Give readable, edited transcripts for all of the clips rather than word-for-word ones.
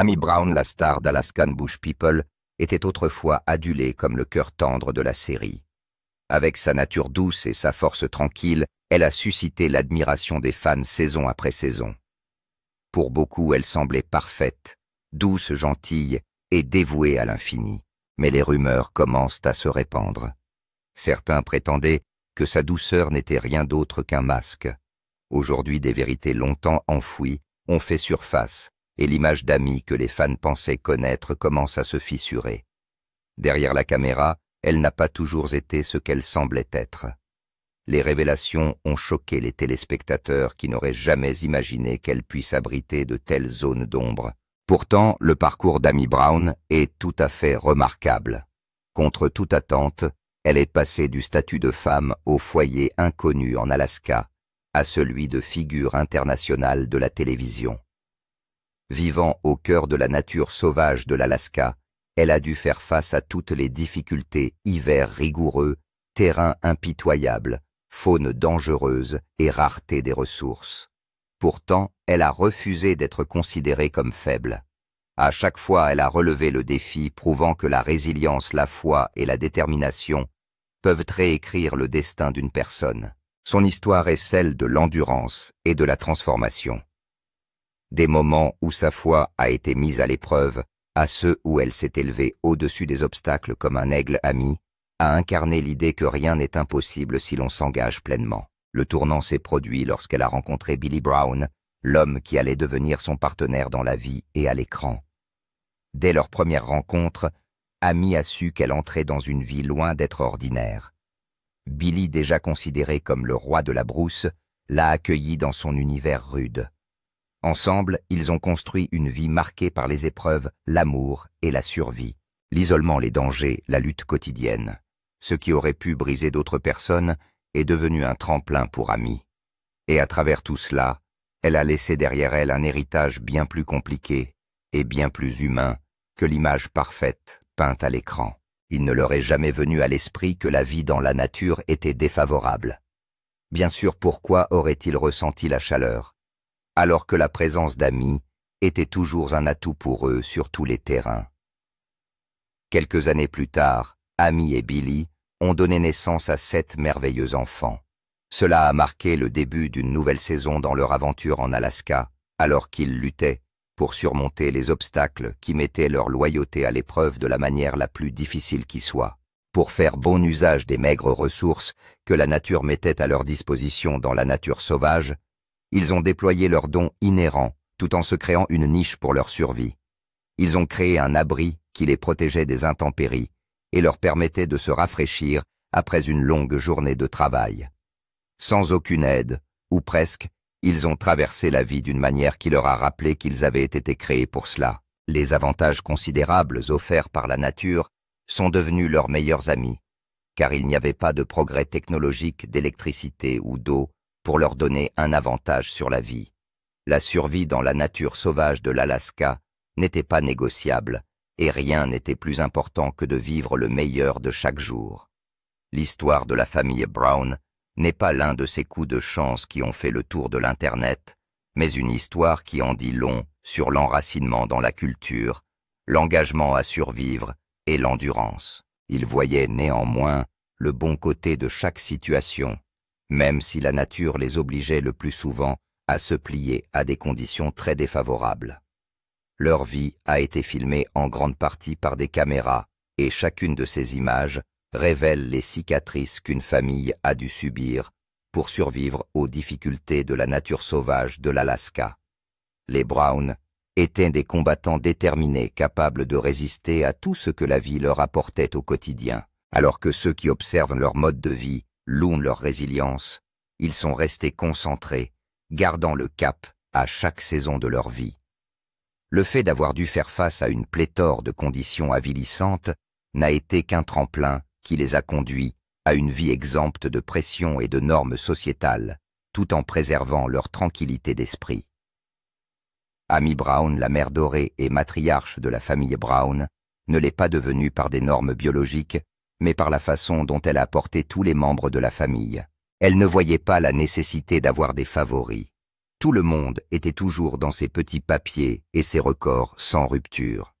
Amy Brown, la star d'Alaskan Bush People, était autrefois adulée comme le cœur tendre de la série. Avec sa nature douce et sa force tranquille, elle a suscité l'admiration des fans saison après saison. Pour beaucoup, elle semblait parfaite, douce, gentille et dévouée à l'infini. Mais les rumeurs commencent à se répandre. Certains prétendaient que sa douceur n'était rien d'autre qu'un masque. Aujourd'hui, des vérités longtemps enfouies ont fait surface, et l'image d'Amy que les fans pensaient connaître commence à se fissurer. Derrière la caméra, elle n'a pas toujours été ce qu'elle semblait être. Les révélations ont choqué les téléspectateurs qui n'auraient jamais imaginé qu'elle puisse abriter de telles zones d'ombre. Pourtant, le parcours d'Amy Brown est tout à fait remarquable. Contre toute attente, elle est passée du statut de femme au foyer inconnu en Alaska à celui de figure internationale de la télévision. Vivant au cœur de la nature sauvage de l'Alaska, elle a dû faire face à toutes les difficultés, hiver rigoureux, terrain impitoyable, faune dangereuse et rareté des ressources. Pourtant, elle a refusé d'être considérée comme faible. À chaque fois, elle a relevé le défi, prouvant que la résilience, la foi et la détermination peuvent réécrire le destin d'une personne. Son histoire est celle de l'endurance et de la transformation. Des moments où sa foi a été mise à l'épreuve, à ceux où elle s'est élevée au-dessus des obstacles comme un aigle ami, a incarné l'idée que rien n'est impossible si l'on s'engage pleinement. Le tournant s'est produit lorsqu'elle a rencontré Billy Brown, l'homme qui allait devenir son partenaire dans la vie et à l'écran. Dès leur première rencontre, Amy a su qu'elle entrait dans une vie loin d'être ordinaire. Billy, déjà considéré comme le roi de la brousse, l'a accueilli dans son univers rude. Ensemble, ils ont construit une vie marquée par les épreuves, l'amour et la survie, l'isolement, les dangers, la lutte quotidienne. Ce qui aurait pu briser d'autres personnes est devenu un tremplin pour Amy. Et à travers tout cela, elle a laissé derrière elle un héritage bien plus compliqué et bien plus humain que l'image parfaite peinte à l'écran. Il ne leur est jamais venu à l'esprit que la vie dans la nature était défavorable. Bien sûr, pourquoi aurait-il ressenti la chaleur, alors que la présence d'Amy était toujours un atout pour eux sur tous les terrains? Quelques années plus tard, Amy et Billy ont donné naissance à 7 merveilleux enfants. Cela a marqué le début d'une nouvelle saison dans leur aventure en Alaska, alors qu'ils luttaient pour surmonter les obstacles qui mettaient leur loyauté à l'épreuve de la manière la plus difficile qui soit. Pour faire bon usage des maigres ressources que la nature mettait à leur disposition dans la nature sauvage, ils ont déployé leurs dons inhérents tout en se créant une niche pour leur survie. Ils ont créé un abri qui les protégeait des intempéries et leur permettait de se rafraîchir après une longue journée de travail. Sans aucune aide, ou presque, ils ont traversé la vie d'une manière qui leur a rappelé qu'ils avaient été créés pour cela. Les avantages considérables offerts par la nature sont devenus leurs meilleurs amis, car il n'y avait pas de progrès technologique d'électricité ou d'eau pour leur donner un avantage sur la vie. La survie dans la nature sauvage de l'Alaska n'était pas négociable, et rien n'était plus important que de vivre le meilleur de chaque jour. L'histoire de la famille Brown n'est pas l'un de ces coups de chance qui ont fait le tour de l'Internet, mais une histoire qui en dit long sur l'enracinement dans la culture, l'engagement à survivre et l'endurance. Ils voyaient néanmoins le bon côté de chaque situation, même si la nature les obligeait le plus souvent à se plier à des conditions très défavorables. Leur vie a été filmée en grande partie par des caméras, et chacune de ces images révèle les cicatrices qu'une famille a dû subir pour survivre aux difficultés de la nature sauvage de l'Alaska. Les Brown étaient des combattants déterminés, capables de résister à tout ce que la vie leur apportait au quotidien. Alors que ceux qui observent leur mode de vie louent leur résilience, ils sont restés concentrés, gardant le cap à chaque saison de leur vie. Le fait d'avoir dû faire face à une pléthore de conditions avilissantes n'a été qu'un tremplin qui les a conduits à une vie exempte de pression et de normes sociétales, tout en préservant leur tranquillité d'esprit. Amy Brown, la mère dorée et matriarche de la famille Brown, ne l'est pas devenue par des normes biologiques, mais par la façon dont elle a porté tous les membres de la famille. Elle ne voyait pas la nécessité d'avoir des favoris. Tout le monde était toujours dans ses petits papiers et ses records sans rupture.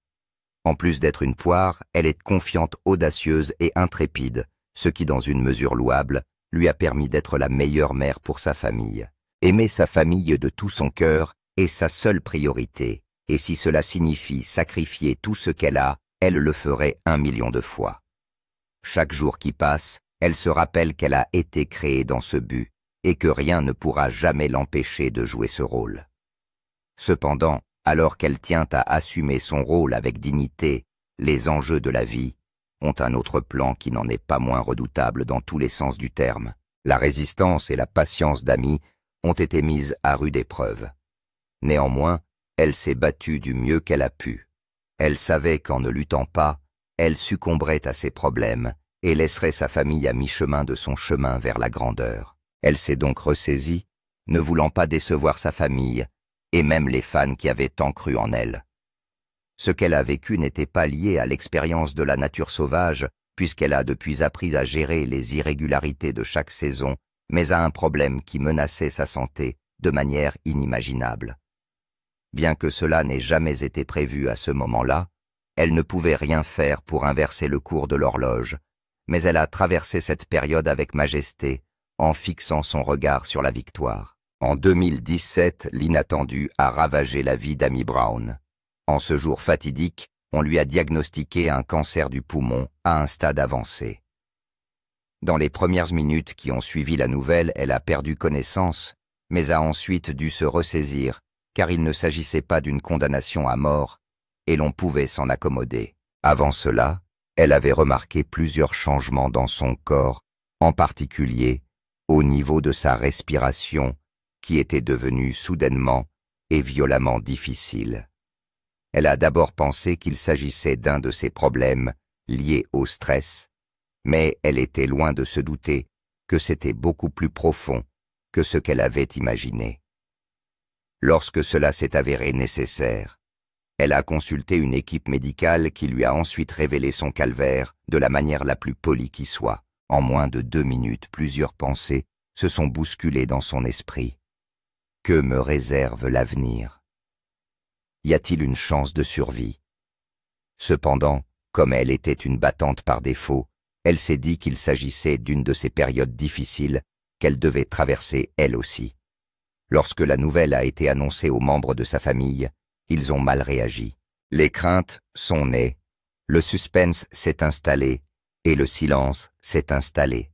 En plus d'être une poire, elle est confiante, audacieuse et intrépide, ce qui, dans une mesure louable, lui a permis d'être la meilleure mère pour sa famille. Aimer sa famille de tout son cœur est sa seule priorité, et si cela signifie sacrifier tout ce qu'elle a, elle le ferait 1 million de fois. Chaque jour qui passe, elle se rappelle qu'elle a été créée dans ce but, et que rien ne pourra jamais l'empêcher de jouer ce rôle. Cependant, alors qu'elle tient à assumer son rôle avec dignité, les enjeux de la vie ont un autre plan qui n'en est pas moins redoutable dans tous les sens du terme. La résistance et la patience d'Amy ont été mises à rude épreuve. Néanmoins, elle s'est battue du mieux qu'elle a pu. Elle savait qu'en ne luttant pas, elle succomberait à ses problèmes et laisserait sa famille à mi-chemin de son chemin vers la grandeur. Elle s'est donc ressaisie, ne voulant pas décevoir sa famille, et même les fans qui avaient tant cru en elle. Ce qu'elle a vécu n'était pas lié à l'expérience de la nature sauvage, puisqu'elle a depuis appris à gérer les irrégularités de chaque saison, mais à un problème qui menaçait sa santé de manière inimaginable. Bien que cela n'ait jamais été prévu à ce moment-là, elle ne pouvait rien faire pour inverser le cours de l'horloge, mais elle a traversé cette période avec majesté, en fixant son regard sur la victoire. En 2017, l'inattendu a ravagé la vie d'Amy Brown. En ce jour fatidique, on lui a diagnostiqué un cancer du poumon à un stade avancé. Dans les premières minutes qui ont suivi la nouvelle, elle a perdu connaissance, mais a ensuite dû se ressaisir, car il ne s'agissait pas d'une condamnation à mort, et l'on pouvait s'en accommoder. Avant cela, elle avait remarqué plusieurs changements dans son corps, en particulier au niveau de sa respiration, qui était devenue soudainement et violemment difficile. Elle a d'abord pensé qu'il s'agissait d'un de ses problèmes liés au stress, mais elle était loin de se douter que c'était beaucoup plus profond que ce qu'elle avait imaginé. Lorsque cela s'est avéré nécessaire, elle a consulté une équipe médicale qui lui a ensuite révélé son calvaire de la manière la plus polie qui soit. En moins de 2 minutes, plusieurs pensées se sont bousculées dans son esprit. Que me réserve l'avenir? Y a-t-il une chance de survie? Cependant, comme elle était une battante par défaut, elle s'est dit qu'il s'agissait d'une de ces périodes difficiles qu'elle devait traverser elle aussi. Lorsque la nouvelle a été annoncée aux membres de sa famille, ils ont mal réagi. Les craintes sont nées, le suspense s'est installé et le silence s'est installé.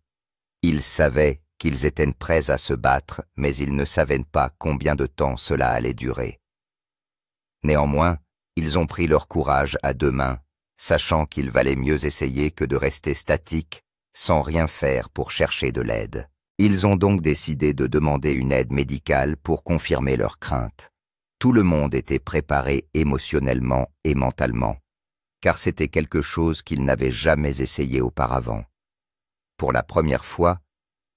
Ils savaient qu'ils étaient prêts à se battre, mais ils ne savaient pas combien de temps cela allait durer. Néanmoins, ils ont pris leur courage à 2 mains, sachant qu'il valait mieux essayer que de rester statiques, sans rien faire pour chercher de l'aide. Ils ont donc décidé de demander une aide médicale pour confirmer leurs craintes. Tout le monde était préparé émotionnellement et mentalement, car c'était quelque chose qu'ils n'avaient jamais essayé auparavant. Pour la première fois,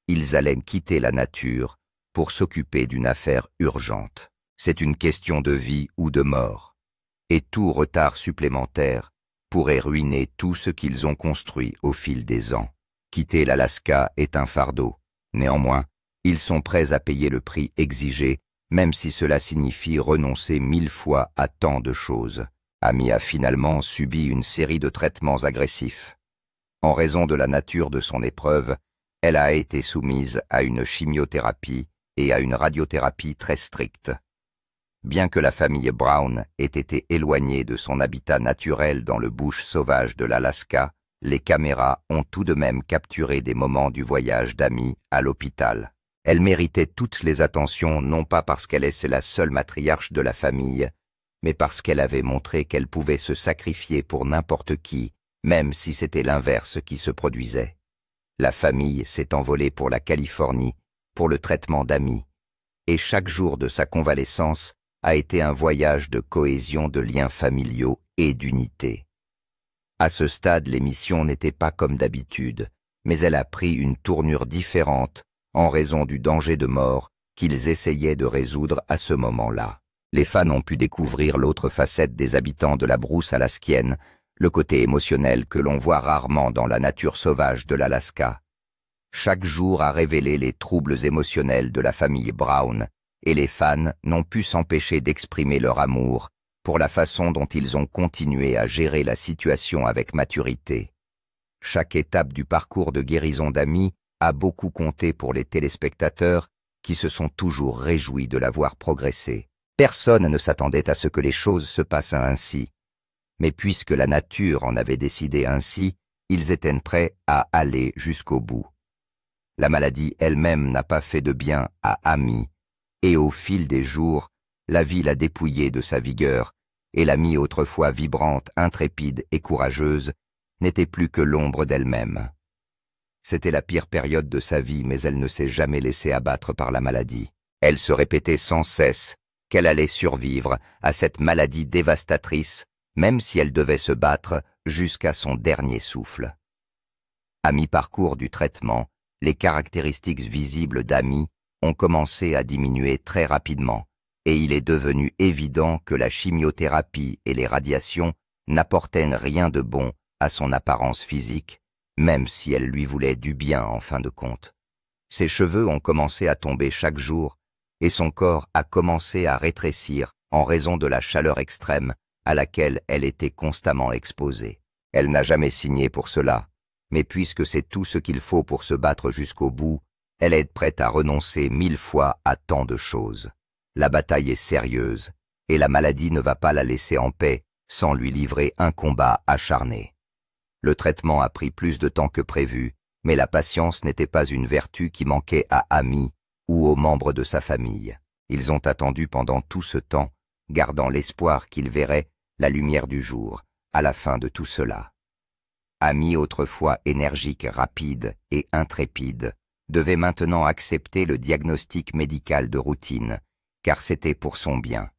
ils allaient quitter la nature pour s'occuper d'une affaire urgente. C'est une question de vie ou de mort, et tout retard supplémentaire pourrait ruiner tout ce qu'ils ont construit au fil des ans. Quitter l'Alaska est un fardeau. Néanmoins, ils sont prêts à payer le prix exigé, même si cela signifie renoncer 1000 fois à tant de choses. Amy a finalement subi une série de traitements agressifs. En raison de la nature de son épreuve, elle a été soumise à une chimiothérapie et à une radiothérapie très strictes. Bien que la famille Brown ait été éloignée de son habitat naturel dans le bush sauvage de l'Alaska, les caméras ont tout de même capturé des moments du voyage d'Amy à l'hôpital. Elle méritait toutes les attentions, non pas parce qu'elle est la seule matriarche de la famille, mais parce qu'elle avait montré qu'elle pouvait se sacrifier pour n'importe qui, même si c'était l'inverse qui se produisait. La famille s'est envolée pour la Californie, pour le traitement d'Amy, et chaque jour de sa convalescence a été un voyage de cohésion de liens familiaux et d'unité. À ce stade, l'émission n'était pas comme d'habitude, mais elle a pris une tournure différente en raison du danger de mort qu'ils essayaient de résoudre à ce moment-là. Les fans ont pu découvrir l'autre facette des habitants de la brousse alaskienne, le côté émotionnel que l'on voit rarement dans la nature sauvage de l'Alaska. Chaque jour a révélé les troubles émotionnels de la famille Brown et les fans n'ont pu s'empêcher d'exprimer leur amour pour la façon dont ils ont continué à gérer la situation avec maturité. Chaque étape du parcours de guérison d'Amy a beaucoup compté pour les téléspectateurs qui se sont toujours réjouis de la voir progresser. Personne ne s'attendait à ce que les choses se passent ainsi. Mais puisque la nature en avait décidé ainsi, ils étaient prêts à aller jusqu'au bout. La maladie elle-même n'a pas fait de bien à Amy, et au fil des jours, la vie l'a dépouillée de sa vigueur, et l'Amy autrefois vibrante, intrépide et courageuse n'était plus que l'ombre d'elle-même. C'était la pire période de sa vie, mais elle ne s'est jamais laissée abattre par la maladie. Elle se répétait sans cesse qu'elle allait survivre à cette maladie dévastatrice, même si elle devait se battre jusqu'à son dernier souffle. À mi-parcours du traitement, les caractéristiques visibles d'Amy ont commencé à diminuer très rapidement, et il est devenu évident que la chimiothérapie et les radiations n'apportaient rien de bon à son apparence physique, même si elle lui voulait du bien en fin de compte. Ses cheveux ont commencé à tomber chaque jour, et son corps a commencé à rétrécir en raison de la chaleur extrême à laquelle elle était constamment exposée. Elle n'a jamais signé pour cela, mais puisque c'est tout ce qu'il faut pour se battre jusqu'au bout, elle est prête à renoncer 1000 fois à tant de choses. La bataille est sérieuse, et la maladie ne va pas la laisser en paix sans lui livrer un combat acharné. Le traitement a pris plus de temps que prévu, mais la patience n'était pas une vertu qui manquait à Amy ou aux membres de sa famille. Ils ont attendu pendant tout ce temps, gardant l'espoir qu'ils verraient la lumière du jour à la fin de tout cela. Amy, autrefois énergique, rapide et intrépide, devait maintenant accepter le diagnostic médical de routine, car c'était pour son bien.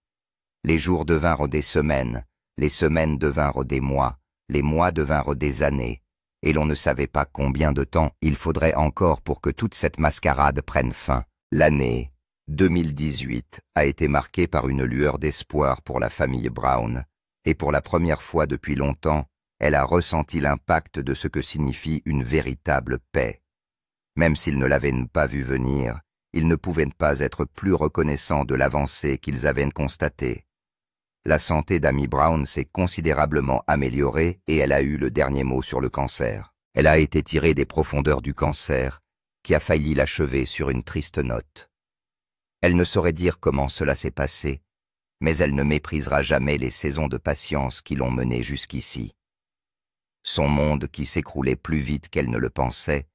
Les jours devinrent des semaines, les semaines devinrent des mois, les mois devinrent des années, et l'on ne savait pas combien de temps il faudrait encore pour que toute cette mascarade prenne fin. L'année 2018 a été marquée par une lueur d'espoir pour la famille Brown, et pour la première fois depuis longtemps, elle a ressenti l'impact de ce que signifie une véritable paix. Même s'ils ne l'avaient pas vu venir, ils ne pouvaient pas être plus reconnaissants de l'avancée qu'ils avaient constatée. La santé d'Amy Brown s'est considérablement améliorée et elle a eu le dernier mot sur le cancer. Elle a été tirée des profondeurs du cancer, qui a failli l'achever sur une triste note. Elle ne saurait dire comment cela s'est passé, mais elle ne méprisera jamais les saisons de patience qui l'ont menée jusqu'ici. Son monde, qui s'écroulait plus vite qu'elle ne le pensait,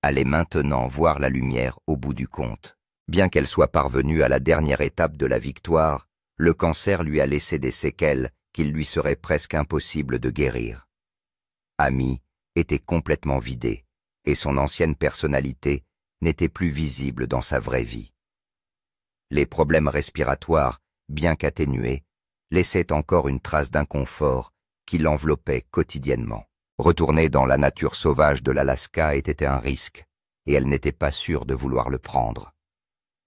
allait maintenant voir la lumière au bout du compte. Bien qu'elle soit parvenue à la dernière étape de la victoire, le cancer lui a laissé des séquelles qu'il lui serait presque impossible de guérir. Amy était complètement vidée, et son ancienne personnalité n'était plus visible dans sa vraie vie. Les problèmes respiratoires, bien qu'atténués, laissaient encore une trace d'inconfort qui l'enveloppait quotidiennement. Retourner dans la nature sauvage de l'Alaska était un risque, et elle n'était pas sûre de vouloir le prendre.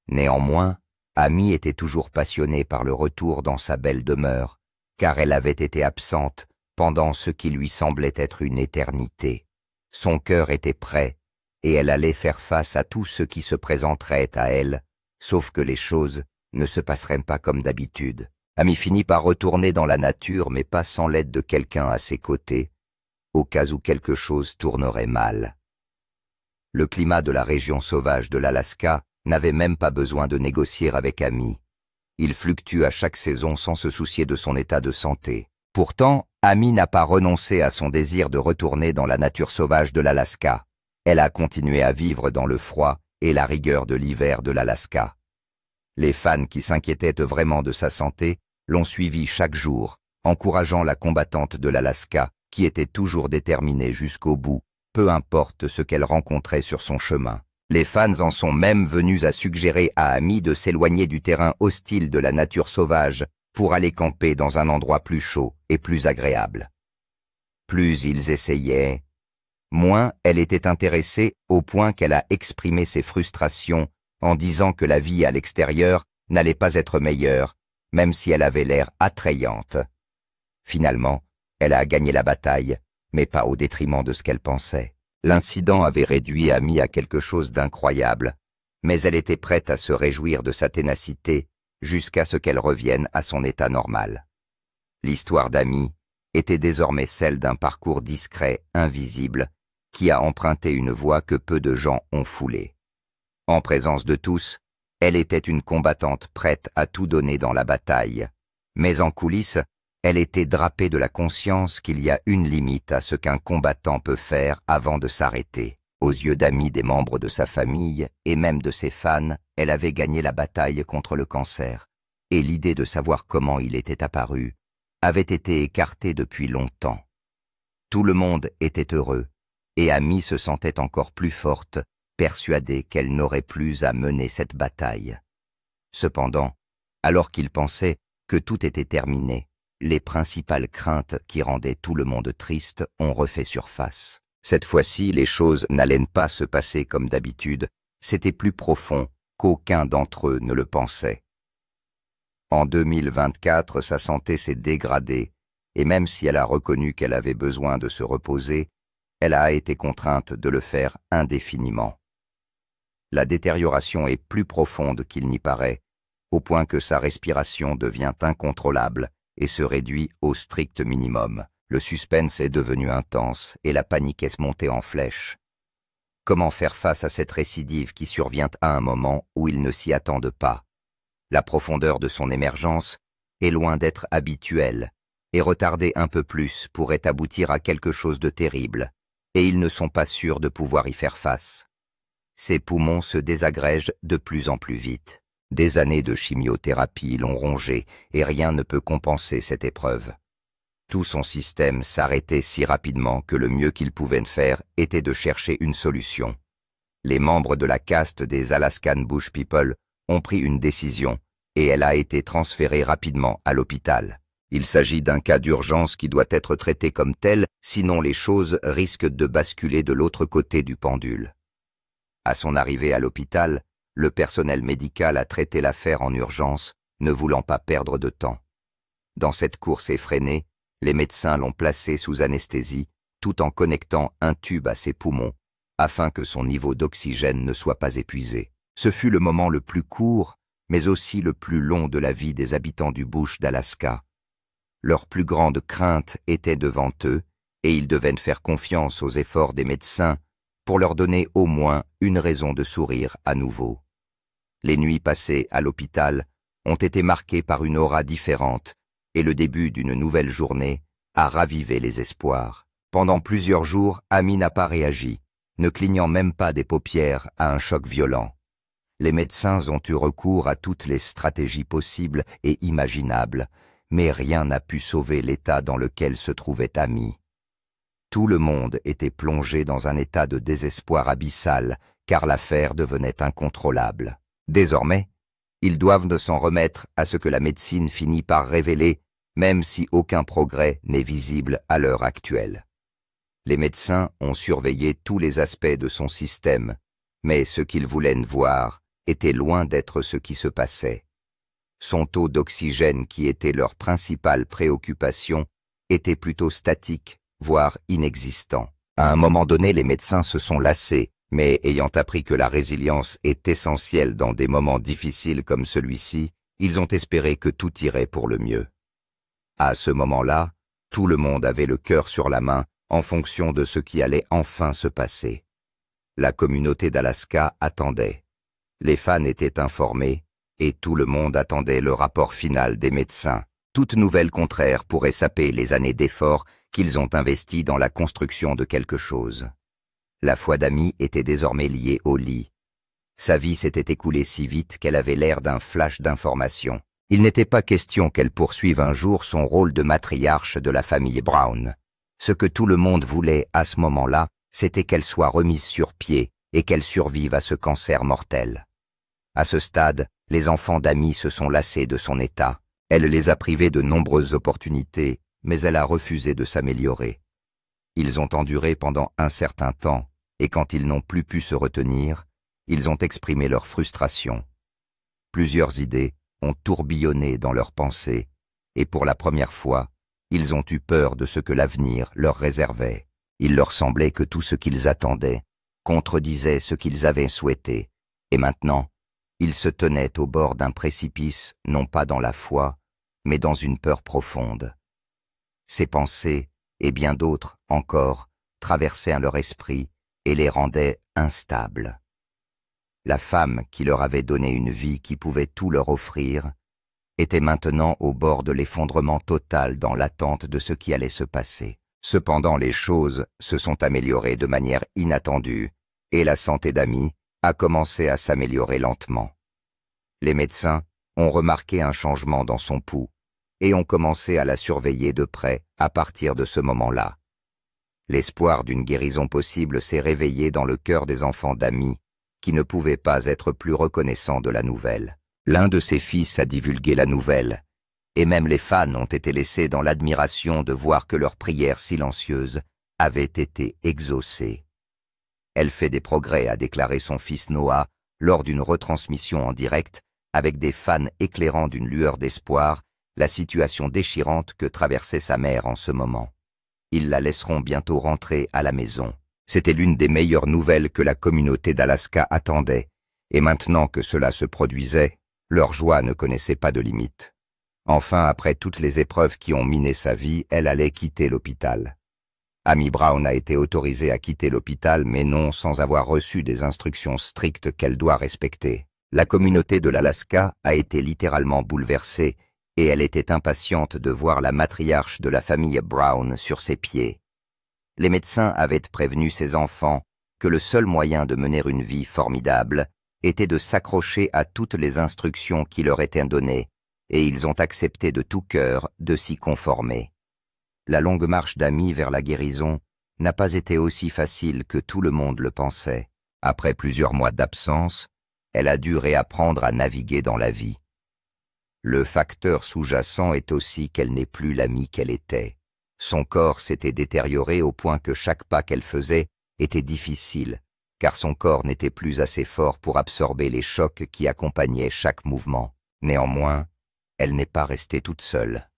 Néanmoins, Amy était toujours passionnée par le retour dans sa belle demeure, car elle avait été absente pendant ce qui lui semblait être une éternité. Son cœur était prêt, et elle allait faire face à tout ce qui se présenterait à elle, sauf que les choses ne se passeraient pas comme d'habitude. Amy finit par retourner dans la nature, mais pas sans l'aide de quelqu'un à ses côtés, au cas où quelque chose tournerait mal. Le climat de la région sauvage de l'Alaska n'avait même pas besoin de négocier avec Amy. Il fluctue à chaque saison sans se soucier de son état de santé. Pourtant, Amy n'a pas renoncé à son désir de retourner dans la nature sauvage de l'Alaska. Elle a continué à vivre dans le froid et la rigueur de l'hiver de l'Alaska. Les fans qui s'inquiétaient vraiment de sa santé l'ont suivie chaque jour, encourageant la combattante de l'Alaska, qui était toujours déterminée jusqu'au bout, peu importe ce qu'elle rencontrait sur son chemin. Les fans en sont même venus à suggérer à Amy de s'éloigner du terrain hostile de la nature sauvage pour aller camper dans un endroit plus chaud et plus agréable. Plus ils essayaient, moins elle était intéressée au point qu'elle a exprimé ses frustrations en disant que la vie à l'extérieur n'allait pas être meilleure, même si elle avait l'air attrayante. Finalement, elle a gagné la bataille, mais pas au détriment de ce qu'elle pensait. L'incident avait réduit Amy à quelque chose d'incroyable, mais elle était prête à se réjouir de sa ténacité jusqu'à ce qu'elle revienne à son état normal. L'histoire d'Amy était désormais celle d'un parcours discret, invisible, qui a emprunté une voie que peu de gens ont foulée. En présence de tous, elle était une combattante prête à tout donner dans la bataille, mais en coulisses, elle était drapée de la conscience qu'il y a une limite à ce qu'un combattant peut faire avant de s'arrêter. Aux yeux d'amis des membres de sa famille et même de ses fans, elle avait gagné la bataille contre le cancer, et l'idée de savoir comment il était apparu avait été écartée depuis longtemps. Tout le monde était heureux, et Amy se sentait encore plus forte, persuadée qu'elle n'aurait plus à mener cette bataille. Cependant, alors qu'il pensait que tout était terminé, les principales craintes qui rendaient tout le monde triste ont refait surface. Cette fois-ci, les choses n'allaient pas se passer comme d'habitude, c'était plus profond qu'aucun d'entre eux ne le pensait. En 2024, sa santé s'est dégradée, et même si elle a reconnu qu'elle avait besoin de se reposer, elle a été contrainte de le faire indéfiniment. La détérioration est plus profonde qu'il n'y paraît, au point que sa respiration devient incontrôlable et se réduit au strict minimum. Le suspense est devenu intense et la panique est montée en flèche. Comment faire face à cette récidive qui survient à un moment où ils ne s'y attendent pas? La profondeur de son émergence est loin d'être habituelle, et retarder un peu plus pourrait aboutir à quelque chose de terrible, et ils ne sont pas sûrs de pouvoir y faire face. Ses poumons se désagrègent de plus en plus vite. Des années de chimiothérapie l'ont rongé, et rien ne peut compenser cette épreuve. Tout son système s'arrêtait si rapidement que le mieux qu'il pouvait faire était de chercher une solution. Les membres de la caste des Alaskan Bush People ont pris une décision et elle a été transférée rapidement à l'hôpital. Il s'agit d'un cas d'urgence qui doit être traité comme tel, sinon les choses risquent de basculer de l'autre côté du pendule. À son arrivée à l'hôpital, le personnel médical a traité l'affaire en urgence, ne voulant pas perdre de temps. Dans cette course effrénée, les médecins l'ont placé sous anesthésie, tout en connectant un tube à ses poumons, afin que son niveau d'oxygène ne soit pas épuisé. Ce fut le moment le plus court, mais aussi le plus long de la vie des habitants du bush d'Alaska. Leur plus grande crainte était devant eux, et ils devaient faire confiance aux efforts des médecins pour leur donner au moins une raison de sourire à nouveau. Les nuits passées à l'hôpital ont été marquées par une aura différente, et le début d'une nouvelle journée a ravivé les espoirs. Pendant plusieurs jours, Amy n'a pas réagi, ne clignant même pas des paupières à un choc violent. Les médecins ont eu recours à toutes les stratégies possibles et imaginables, mais rien n'a pu sauver l'état dans lequel se trouvait Amy. Tout le monde était plongé dans un état de désespoir abyssal, car l'affaire devenait incontrôlable. Désormais, ils doivent s'en remettre à ce que la médecine finit par révéler, même si aucun progrès n'est visible à l'heure actuelle. Les médecins ont surveillé tous les aspects de son système, mais ce qu'ils voulaient voir était loin d'être ce qui se passait. Son taux d'oxygène, qui était leur principale préoccupation, était plutôt statique, voire inexistant. À un moment donné, les médecins se sont lassés, mais ayant appris que la résilience est essentielle dans des moments difficiles comme celui-ci, ils ont espéré que tout irait pour le mieux. À ce moment-là, tout le monde avait le cœur sur la main en fonction de ce qui allait enfin se passer. La communauté d'Alaska attendait. Les fans étaient informés et tout le monde attendait le rapport final des médecins. Toute nouvelle contraire pourrait saper les années d'efforts qu'ils ont investis dans la construction de quelque chose. La foi d'Amy était désormais liée au lit. Sa vie s'était écoulée si vite qu'elle avait l'air d'un flash d'information. Il n'était pas question qu'elle poursuive un jour son rôle de matriarche de la famille Brown. Ce que tout le monde voulait à ce moment-là, c'était qu'elle soit remise sur pied et qu'elle survive à ce cancer mortel. À ce stade, les enfants d'Amy se sont lassés de son état. Elle les a privés de nombreuses opportunités, mais elle a refusé de s'améliorer. Ils ont enduré pendant un certain temps, et quand ils n'ont plus pu se retenir, ils ont exprimé leur frustration. Plusieurs idées ont tourbillonné dans leurs pensées, et pour la première fois, ils ont eu peur de ce que l'avenir leur réservait. Il leur semblait que tout ce qu'ils attendaient contredisait ce qu'ils avaient souhaité, Et maintenant, il se tenait au bord d'un précipice, non pas dans la foi, mais dans une peur profonde. Ces pensées, et bien d'autres encore, traversaient leur esprit et les rendaient instables. La femme qui leur avait donné une vie qui pouvait tout leur offrir était maintenant au bord de l'effondrement total dans l'attente de ce qui allait se passer. Cependant, les choses se sont améliorées de manière inattendue et la santé d'Amy a commencé à s'améliorer lentement. Les médecins ont remarqué un changement dans son pouls et ont commencé à la surveiller de près à partir de ce moment-là. L'espoir d'une guérison possible s'est réveillé dans le cœur des enfants d'Amy, qui ne pouvaient pas être plus reconnaissants de la nouvelle. L'un de ses fils a divulgué la nouvelle, et même les fans ont été laissés dans l'admiration de voir que leurs prières silencieuses avaient été exaucées. Elle fait des progrès, a déclaré son fils Noah lors d'une retransmission en direct, avec des fans éclairant d'une lueur d'espoir la situation déchirante que traversait sa mère en ce moment. Ils la laisseront bientôt rentrer à la maison. C'était l'une des meilleures nouvelles que la communauté d'Alaska attendait, et maintenant que cela se produisait, leur joie ne connaissait pas de limite. Enfin, après toutes les épreuves qui ont miné sa vie, elle allait quitter l'hôpital. Amy Brown a été autorisée à quitter l'hôpital, mais non sans avoir reçu des instructions strictes qu'elle doit respecter. La communauté de l'Alaska a été littéralement bouleversée, et elle était impatiente de voir la matriarche de la famille Brown sur ses pieds. Les médecins avaient prévenu ses enfants que le seul moyen de mener une vie formidable était de s'accrocher à toutes les instructions qui leur étaient données, et ils ont accepté de tout cœur de s'y conformer. La longue marche d'Amy vers la guérison n'a pas été aussi facile que tout le monde le pensait. Après plusieurs mois d'absence, elle a dû réapprendre à naviguer dans la vie. Le facteur sous-jacent est aussi qu'elle n'est plus l'amie qu'elle était. Son corps s'était détérioré au point que chaque pas qu'elle faisait était difficile, car son corps n'était plus assez fort pour absorber les chocs qui accompagnaient chaque mouvement. Néanmoins, elle n'est pas restée toute seule.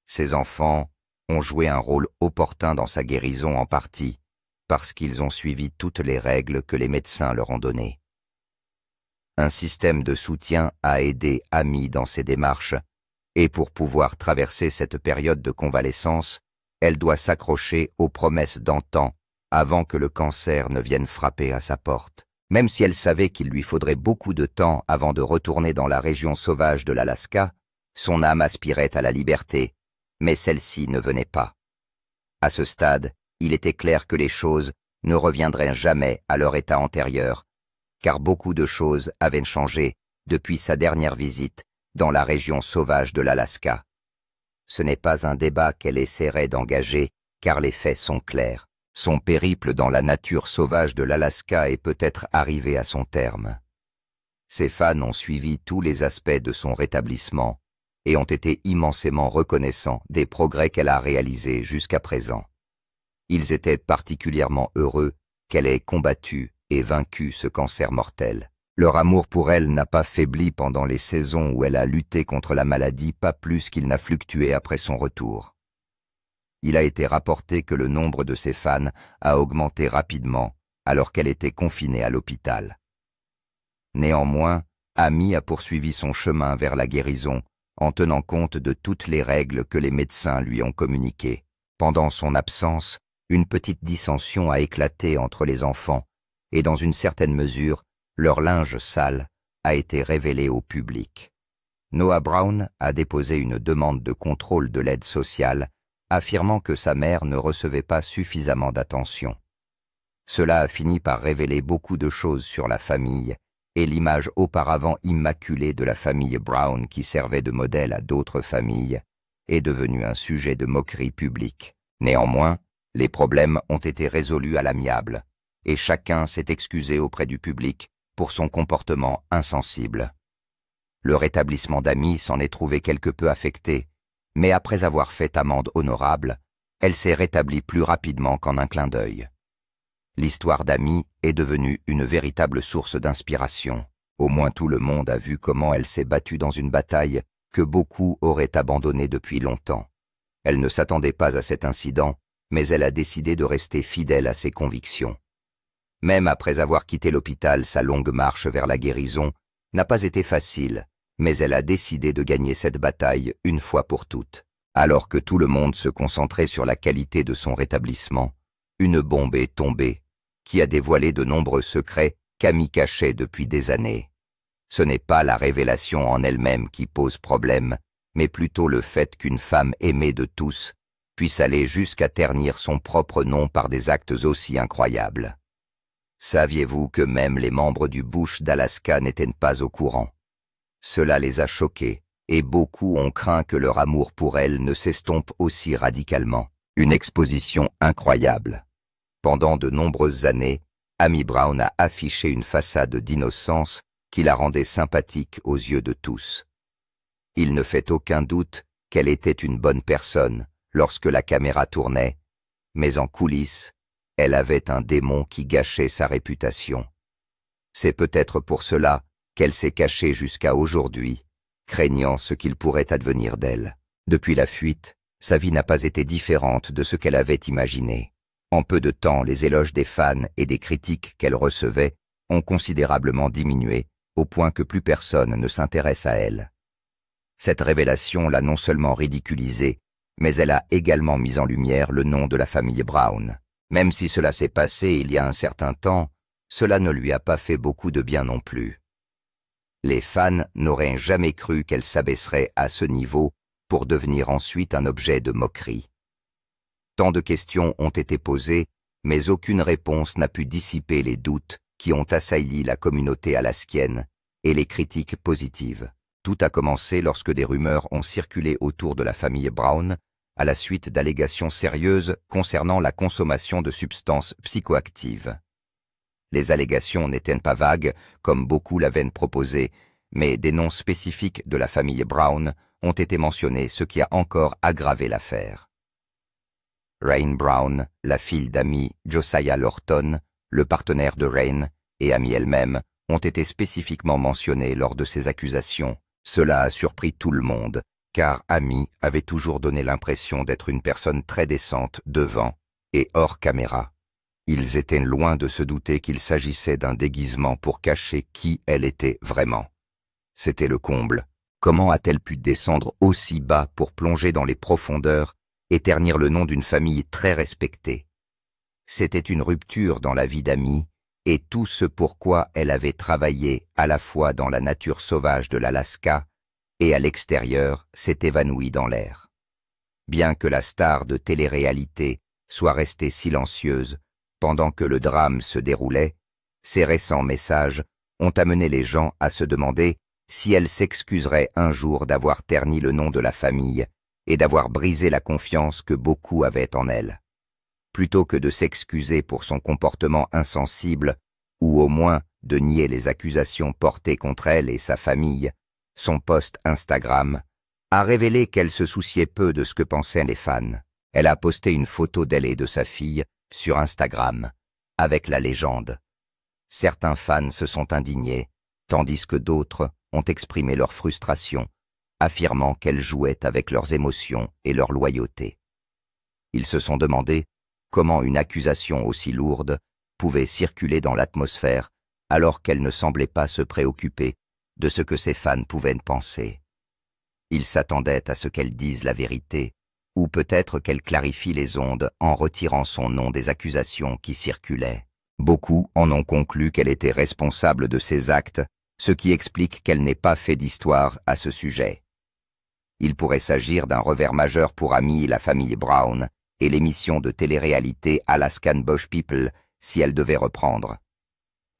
Ses enfants ont joué un rôle opportun dans sa guérison en partie, parce qu'ils ont suivi toutes les règles que les médecins leur ont données. Un système de soutien a aidé Amy dans ses démarches, et pour pouvoir traverser cette période de convalescence, elle doit s'accrocher aux promesses d'antan avant que le cancer ne vienne frapper à sa porte. Même si elle savait qu'il lui faudrait beaucoup de temps avant de retourner dans la région sauvage de l'Alaska, son âme aspirait à la liberté, mais celle-ci ne venait pas. À ce stade, il était clair que les choses ne reviendraient jamais à leur état antérieur, car beaucoup de choses avaient changé depuis sa dernière visite dans la région sauvage de l'Alaska. Ce n'est pas un débat qu'elle essaierait d'engager, car les faits sont clairs. Son périple dans la nature sauvage de l'Alaska est peut-être arrivé à son terme. Ses fans ont suivi tous les aspects de son rétablissement et ont été immensément reconnaissants des progrès qu'elle a réalisés jusqu'à présent. Ils étaient particulièrement heureux qu'elle ait combattu et vaincu ce cancer mortel. Leur amour pour elle n'a pas faibli pendant les saisons où elle a lutté contre la maladie, pas plus qu'il n'a fluctué après son retour. Il a été rapporté que le nombre de ses fans a augmenté rapidement alors qu'elle était confinée à l'hôpital. Néanmoins, Amy a poursuivi son chemin vers la guérison en tenant compte de toutes les règles que les médecins lui ont communiquées. Pendant son absence, une petite dissension a éclaté entre les enfants et dans une certaine mesure, leur linge sale a été révélé au public. Noah Brown a déposé une demande de contrôle de l'aide sociale, affirmant que sa mère ne recevait pas suffisamment d'attention. Cela a fini par révéler beaucoup de choses sur la famille et l'image auparavant immaculée de la famille Brown qui servait de modèle à d'autres familles est devenue un sujet de moquerie publique. Néanmoins, les problèmes ont été résolus à l'amiable et chacun s'est excusé auprès du public pour son comportement insensible. Le rétablissement d'Amy s'en est trouvé quelque peu affecté, mais après avoir fait amende honorable, elle s'est rétablie plus rapidement qu'en un clin d'œil. L'histoire d'Amy est devenue une véritable source d'inspiration. Au moins tout le monde a vu comment elle s'est battue dans une bataille que beaucoup auraient abandonnée depuis longtemps. Elle ne s'attendait pas à cet incident, mais elle a décidé de rester fidèle à ses convictions. même après avoir quitté l'hôpital, sa longue marche vers la guérison n'a pas été facile, mais elle a décidé de gagner cette bataille une fois pour toutes. Alors que tout le monde se concentrait sur la qualité de son rétablissement, une bombe est tombée, qui a dévoilé de nombreux secrets qu'Amy cachait depuis des années. Ce n'est pas la révélation en elle-même qui pose problème, mais plutôt le fait qu'une femme aimée de tous puisse aller jusqu'à ternir son propre nom par des actes aussi incroyables. Saviez-vous que même les membres du Bush d'Alaska n'étaient pas au courant? Cela les a choqués, et beaucoup ont craint que leur amour pour elle ne s'estompe aussi radicalement. Une exposition incroyable. Pendant de nombreuses années, Amy Brown a affiché une façade d'innocence qui la rendait sympathique aux yeux de tous. Il ne fait aucun doute qu'elle était une bonne personne lorsque la caméra tournait, mais en coulisses, elle avait un démon qui gâchait sa réputation. C'est peut-être pour cela qu'elle s'est cachée jusqu'à aujourd'hui, craignant ce qu'il pourrait advenir d'elle. Depuis la fuite, sa vie n'a pas été différente de ce qu'elle avait imaginé. En peu de temps, les éloges des fans et des critiques qu'elle recevait ont considérablement diminué, au point que plus personne ne s'intéresse à elle. Cette révélation l'a non seulement ridiculisée, mais elle a également mis en lumière le nom de la famille Brown. Même si cela s'est passé il y a un certain temps, cela ne lui a pas fait beaucoup de bien non plus. Les fans n'auraient jamais cru qu'elle s'abaisserait à ce niveau pour devenir ensuite un objet de moquerie. Tant de questions ont été posées, mais aucune réponse n'a pu dissiper les doutes qui ont assailli la communauté alaskienne et les critiques positives. Tout a commencé lorsque des rumeurs ont circulé autour de la famille Brown à la suite d'allégations sérieuses concernant la consommation de substances psychoactives. Les allégations n'étaient pas vagues, comme beaucoup l'avaient proposé, mais des noms spécifiques de la famille Brown ont été mentionnés, ce qui a encore aggravé l'affaire. Rain Brown, la fille d'Amy Josiah Lorton, le partenaire de Rain, et Amy elle-même, ont été spécifiquement mentionnés lors de ces accusations. Cela a surpris tout le monde, car Amy avait toujours donné l'impression d'être une personne très décente devant et hors caméra. Ils étaient loin de se douter qu'il s'agissait d'un déguisement pour cacher qui elle était vraiment. C'était le comble. Comment a-t-elle pu descendre aussi bas pour plonger dans les profondeurs et ternir le nom d'une famille très respectée? C'était une rupture dans la vie d'Amy, et tout ce pourquoi elle avait travaillé à la fois dans la nature sauvage de l'Alaska et à l'extérieur s'est évanoui dans l'air. Bien que la star de télé-réalité soit restée silencieuse pendant que le drame se déroulait, ses récents messages ont amené les gens à se demander si elle s'excuserait un jour d'avoir terni le nom de la famille et d'avoir brisé la confiance que beaucoup avaient en elle. Plutôt que de s'excuser pour son comportement insensible, ou au moins de nier les accusations portées contre elle et sa famille, son post Instagram a révélé qu'elle se souciait peu de ce que pensaient les fans. Elle a posté une photo d'elle et de sa fille sur Instagram, avec la légende. Certains fans se sont indignés, tandis que d'autres ont exprimé leur frustration, affirmant qu'elle jouait avec leurs émotions et leur loyauté. Ils se sont demandé comment une accusation aussi lourde pouvait circuler dans l'atmosphère alors qu'elle ne semblait pas se préoccuper de ce que ses fans pouvaient penser. Ils s'attendaient à ce qu'elle dise la vérité, ou peut-être qu'elle clarifie les ondes en retirant son nom des accusations qui circulaient. Beaucoup en ont conclu qu'elle était responsable de ces actes, ce qui explique qu'elle n'ait pas fait d'histoire à ce sujet. Il pourrait s'agir d'un revers majeur pour Amy et la famille Brown et l'émission de télé-réalité Alaskan Bush People si elle devait reprendre.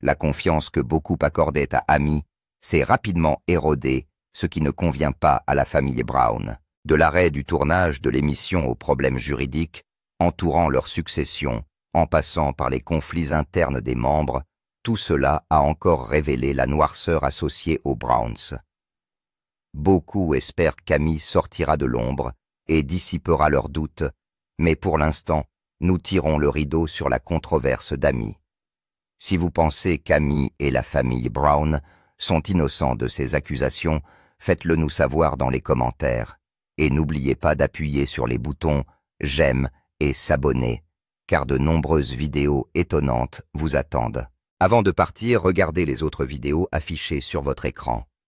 La confiance que beaucoup accordaient à Amy s'est rapidement érodée, ce qui ne convient pas à la famille Brown. De l'arrêt du tournage de l'émission aux problèmes juridiques, entourant leur succession, en passant par les conflits internes des membres, tout cela a encore révélé la noirceur associée aux Browns. Beaucoup espèrent qu'Amy sortira de l'ombre et dissipera leurs doutes, mais pour l'instant, nous tirons le rideau sur la controverse d'Amy. Si vous pensez qu'Amy et la famille Brown sont innocents de ces accusations, faites-le nous savoir dans les commentaires. Et n'oubliez pas d'appuyer sur les boutons « J'aime » et « S'abonner » car de nombreuses vidéos étonnantes vous attendent. Avant de partir, regardez les autres vidéos affichées sur votre écran.